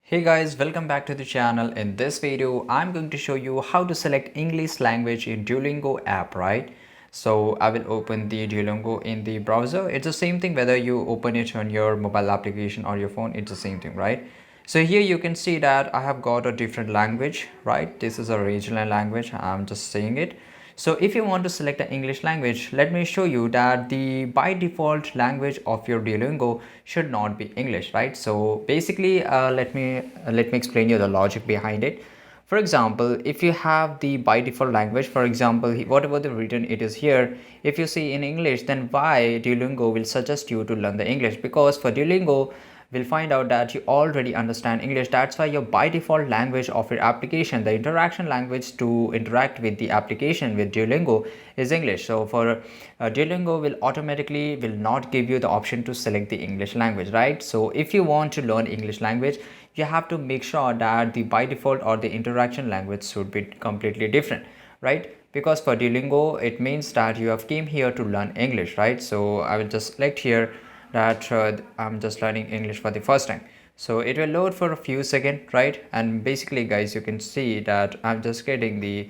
Hey guys, welcome back to the channel. In this video, I'm going to show you how to select English language in Duolingo app, right? So I will open the Duolingo in the browser. It's the same thing whether you open it on your mobile application or your phone, it's the same thing, right? So here you can see that I have got a different language, right? This is a regional language. I'm just saying it. So if you want to select an English language, let me show you that the by default language of your Duolingo should not be English, right? So basically, let me explain you the logic behind it. For example, if you have the by default language, for example, whatever the written it is here, if you see in English, then why Duolingo will suggest you to learn the English? Because for Duolingo, we'll find out that you already understand English. That's why your by default language of your application, the interaction language to interact with the application with Duolingo is English. So for Duolingo will automatically will not give you the option to select the English language, right? So if you want to learn English language, you have to make sure that the by default or the interaction language should be completely different, right? Because for Duolingo, it means that you have came here to learn English, right? So I will just select here that I'm just learning English for the first time. So it will load for a few seconds, right? And basically guys, you can see that I'm just getting the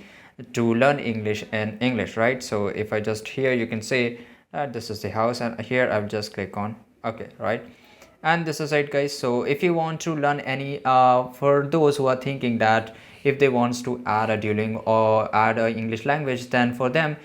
to learn English in English, right? So if I just here, you can say that this is the house, and here I'll just click on okay, right? And this is it guys. So if you want to learn any for those who are thinking that if they wants to add a Duolingo or add a English language, then for them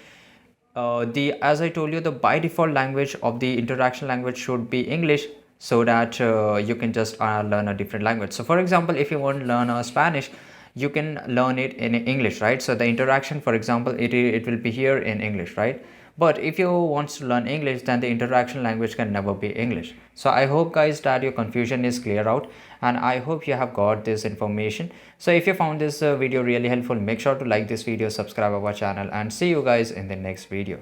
the as I told you, the by default language of the interaction language should be English, so that you can just learn a different language. So for example, if you want to learn Spanish, you can learn it in English, right? So the interaction, for example, it will be here in English, right? But if you want to learn English, then the interaction language can never be English. So I hope guys that your confusion is clear out, and I hope you have got this information. So if you found this video really helpful, make sure to like this video, subscribe our channel, and see you guys in the next video.